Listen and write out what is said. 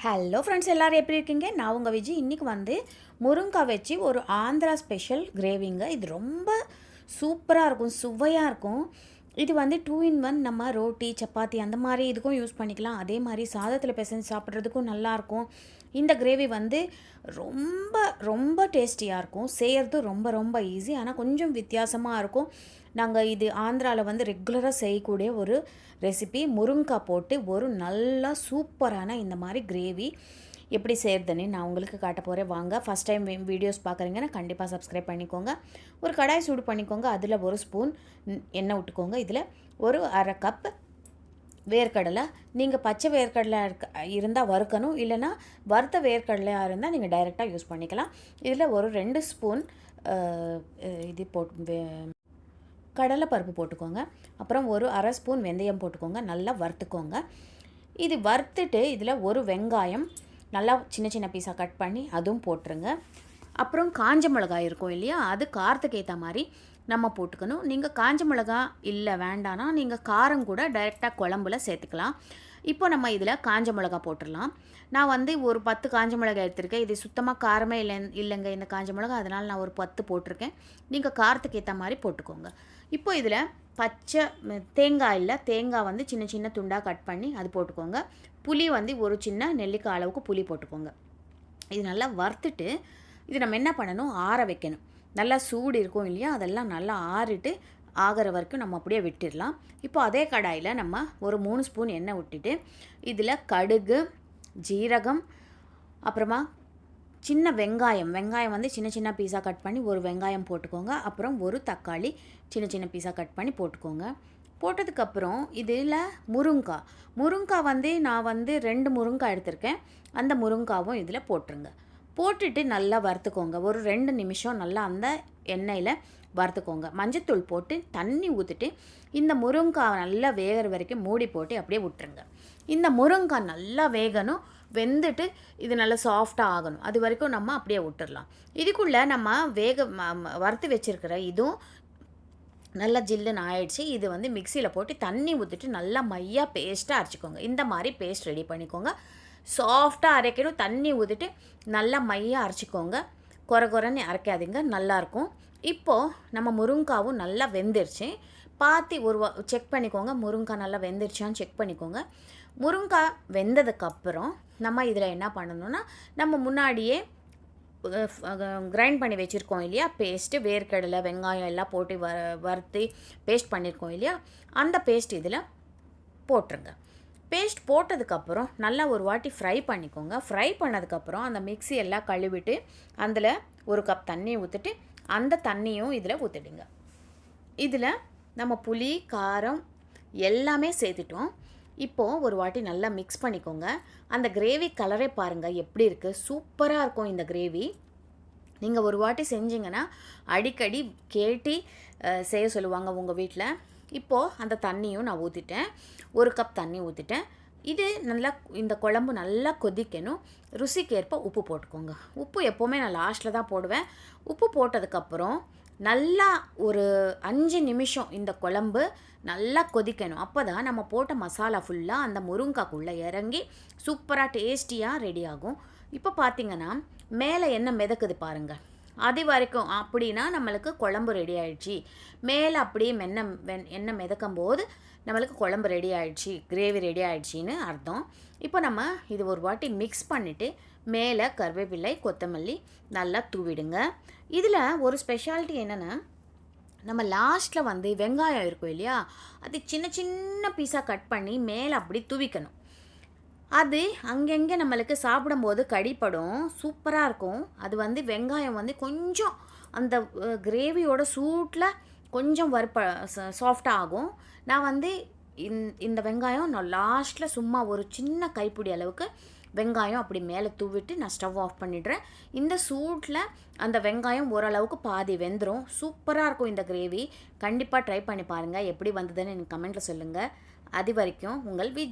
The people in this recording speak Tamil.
ஹலோ ஃப்ரெண்ட்ஸ், எல்லோரும் எப்படி இருக்கீங்க? நான் உங்கள் விஜய். இன்றைக்கி முருங்காய் வச்சு ஒரு ஆந்திரா ஸ்பெஷல் கிரேவிங்க. இது ரொம்ப சூப்பராக இருக்கும், சுவையாக இருக்கும். இது 2 in 1. நம்ம ரோட்டி, சப்பாத்தி அந்த மாதிரி இதுக்கும் யூஸ் பண்ணிக்கலாம். அதே மாதிரி சாதத்தில் பிசைஞ்சு சாப்பிட்றதுக்கும் நல்லாயிருக்கும். இந்த கிரேவி ரொம்ப ரொம்ப டேஸ்டியாக இருக்கும். செய்கிறது ரொம்ப ரொம்ப ஈஸி, ஆனால் கொஞ்சம் வித்தியாசமாக இருக்கும். நாங்கள் இது ஆந்திராவில் ரெகுலராக செய்யக்கூடிய ஒரு ரெசிபி. முருங்காய் போட்டு ஒரு நல்லா சூப்பரான இந்த மாதிரி கிரேவி எப்படி செய்கிறதுன்னு நான் உங்களுக்கு காட்ட போகிறேன். வாங்க. ஃபஸ்ட் டைம் வீடியோஸ் பார்க்குறீங்கன்னா கண்டிப்பாக சப்ஸ்கிரைப் பண்ணிக்கோங்க. ஒரு கடாய் சூடு பண்ணிக்கோங்க. அதில் 1 ஸ்பூன் எண்ணெய் விட்டுக்கோங்க. இதில் ஒரு அரை கப் வேர்க்கடலை. நீங்கள் பச்சை வேர்க்கடலை இருந்தால் வறுக்கணும், இல்லைனா வறுத்த வேர்க்கடலையாக இருந்தால் நீங்கள் டைரெக்டாக யூஸ் பண்ணிக்கலாம். இதில் ஒரு 2 ஸ்பூன் இது போட்டு கடலைப்பருப்பு போட்டுக்கோங்க. அப்புறம் ஒரு அரை ஸ்பூன் வெந்தயம் போட்டுக்கோங்க. நல்லா வறுத்துக்கோங்க. இது வறுத்துட்டு இதில் ஒரு வெங்காயம் நல்லா சின்ன சின்ன பீஸாக கட் பண்ணி அதுவும் போட்டுருங்க. அப்புறம் காஞ்ச மிளகாய் இருக்கும் இல்லையா, அது காரத்துக்கு ஏற்ற மாதிரி நம்ம போட்டுக்கணும். நீங்கள் காஞ்ச மிளகா இல்லை வேண்டானா நீங்கள் காரம் கூட டைரெக்டாக குழம்புல சேர்த்துக்கலாம். இப்போ நம்ம இதில் காஞ்ச மிளகா போட்டுடலாம். நான் ஒரு 10 காஞ்ச மிளகாய் எடுத்திருக்கேன். இது சுத்தமாக காரமே இல்லைங்க இந்த காஞ்ச மிளகா, அதனால் நான் ஒரு 10 போட்டிருக்கேன். நீங்கள் காரத்துக்கு ஏற்ற மாதிரி போட்டுக்கோங்க. இப்போ இதில் பச்சை தேங்காய் இல்லை, தேங்காய் சின்ன சின்ன துண்டாக கட் பண்ணி அது போட்டுக்கோங்க. புளி ஒரு சின்ன நெல்லிக்காய் அளவுக்கு புளி போட்டுக்கோங்க. இது நல்லா வறுத்துட்டு இது நம்ம என்ன பண்ணணும், ஆற வைக்கணும். நல்லா சூடு இருக்கும் இல்லையா, அதெல்லாம் நல்லா ஆறிட்டு ஆகிற வரைக்கும் நம்ம அப்படியே விட்டுடலாம். இப்போ அதே கடாயில் நம்ம ஒரு 3 ஸ்பூன் எண்ணெய் விட்டுட்டு இதில் கடுகு, ஜீரகம், அப்புறமா சின்ன வெங்காயம் சின்ன சின்ன பீஸாக கட் பண்ணி ஒரு வெங்காயம் போட்டுக்கோங்க. அப்புறம் ஒரு தக்காளி சின்ன சின்ன பீஸாக கட் பண்ணி போட்டுக்கோங்க. போட்டதுக்கப்புறம் இதில் முருங்காய் நான் 2 முருங்காய் எடுத்திருக்கேன். அந்த முருங்காவும் இதில் போட்டுருங்க. போட்டுட்டு நல்லா வறுத்துக்கோங்க. ஒரு 2 நிமிஷம் நல்லா அந்த எண்ணெயில் வறுத்துக்கோங்க. மஞ்சத்தூள் போட்டு தண்ணி ஊற்றிட்டு இந்த முருங்காய் நல்லா வேகிற வரைக்கும் மூடி போட்டு அப்படியே விட்டுருங்க. இந்த முருங்காய் நல்லா வேகணும், வெந்துட்டு இது நல்லா சாஃப்டாக ஆகணும். அது வரைக்கும் நம்ம அப்படியே விட்டுடலாம். இதுக்குள்ளே நம்ம வறுத்து வச்சுருக்கிற இதுவும் நல்லா ஜில்லுன்னு ஆயிடுச்சு. இது மிக்சியில் போட்டு தண்ணி ஊற்றிட்டு நல்லா மையாக பேஸ்ட்டாக அரைச்சிக்கோங்க. இந்த மாதிரி பேஸ்ட் ரெடி பண்ணிக்கோங்க. சாஃப்டாக அரைக்கணும். தண்ணி ஊற்றிட்டு நல்லா மையாக அரைச்சிக்கோங்க. குறைன்னு அரைக்காதீங்க, நல்லாயிருக்கும். இப்போது நம்ம முருங்காவும் நல்லா வெந்துருச்சு. பார்த்து செக் பண்ணிக்கோங்க, முருங்காய் நல்லா வெந்துருச்சான்னு செக் பண்ணிக்கோங்க. முருங்காய் வெந்ததுக்கப்புறம் நம்ம இதில் என்ன பண்ணணும்னா, நம்ம முன்னாடியே கிரைண்ட் பண்ணி வச்சுருக்கோம் இல்லையா பேஸ்ட்டு, வேர்க்கடலை வெங்காயம் எல்லாம் போட்டு வறுத்து பேஸ்ட் பண்ணியிருக்கோம் இல்லையா, அந்த பேஸ்ட் இதில் போட்டுருங்க. பேஸ்ட் போட்டதுக்கப்புறம் நல்லா ஒரு வாட்டி ஃப்ரை பண்ணிக்கோங்க. ஃப்ரை பண்ணதுக்கப்புறம் அந்த மிக்ஸி எல்லாம் கழுவிட்டு அதில் ஒரு கப் தண்ணி ஊற்றிட்டு அந்த தண்ணியும் இதில் ஊற்றிடுங்க. இதில் நம்ம புளி, காரம் எல்லாமே சேர்த்துட்டோம். இப்போது ஒரு வாட்டி நல்லா மிக்ஸ் பண்ணிக்கோங்க. அந்த கிரேவி கலரே பாருங்கள் எப்படி இருக்குது, சூப்பராக இருக்கும் இந்த கிரேவி. நீங்கள் ஒரு வாட்டி செஞ்சிங்கன்னா அடிக்கடி கேட்டு செய்ய சொல்லுவாங்க உங்கள் வீட்டில். இப்போது அந்த தண்ணியும் நான் ஊற்றிட்டேன். ஒரு கப் தண்ணி ஊற்றிட்டேன். இது நல்லா இந்த குழம்பு நல்லா கொதிக்கணும். ருசிக்கேற்ப உப்பு போட்டுக்கோங்க. உப்பு எப்போவுமே நான் லாஸ்ட்டில் தான் போடுவேன். உப்பு போட்டதுக்கப்புறம் நல்லா ஒரு 5 நிமிஷம் இந்த குழம்பு நல்லா கொதிக்கணும். அப்போ தான் நம்ம போட்ட மசாலா ஃபுல்லாக அந்த முருங்காய்க்குள்ளே இறங்கி சூப்பராக டேஸ்டியாக ரெடி ஆகும். இப்போ பார்த்திங்கன்னா மேலே என்ன மிதக்குது பாருங்கள், அது வரைக்கும் அப்படின்னா நம்மளுக்கு குழம்பு ரெடி ஆகிடுச்சு. மேலே அப்படியே எண்ணெய் மிதக்கும் போது நம்மளுக்கு குழம்பு ரெடி ஆகிடுச்சு, கிரேவி ரெடி ஆகிடுச்சின்னு அர்த்தம். இப்போ நம்ம இது ஒரு வாட்டி மிக்ஸ் பண்ணிவிட்டு மேலே கருவேப்பிலை, கொத்தமல்லி நல்லா தூவிடுங்க. இதில் ஒரு ஸ்பெஷாலிட்டி என்னென்னா, நம்ம லாஸ்ட்டில் வெங்காயம் இருக்கும் இல்லையா, அது சின்ன சின்ன பீஸாக கட் பண்ணி மேலே அப்படி தூவிக்கணும். அது அங்கங்கே நம்மளுக்கு சாப்பிடும்போது கடிப்படும், சூப்பராக இருக்கும். அது வெங்காயம் கொஞ்சம் அந்த கிரேவியோட சூட்டில் கொஞ்சம் சாஃப்டாக ஆகும். நான் இந்த வெங்காயம் நான் லாஸ்ட்டில் சும்மா ஒரு சின்ன கைப்பிடி அளவுக்கு வெங்காயம் அப்படி மேலே தூவிட்டு நான் ஸ்டவ் ஆஃப் பண்ணிடுறேன். இந்த சூட்டில் அந்த வெங்காயம் ஓரளவுக்கு பாதி வெந்துடும். சூப்பராக இருக்கும் இந்த கிரேவி. கண்டிப்பாக ட்ரை பண்ணி பாருங்கள். எப்படி வந்ததுன்னு எனக்கு கமெண்ட்டில் சொல்லுங்கள். அது வரைக்கும் உங்கள் விஜய்.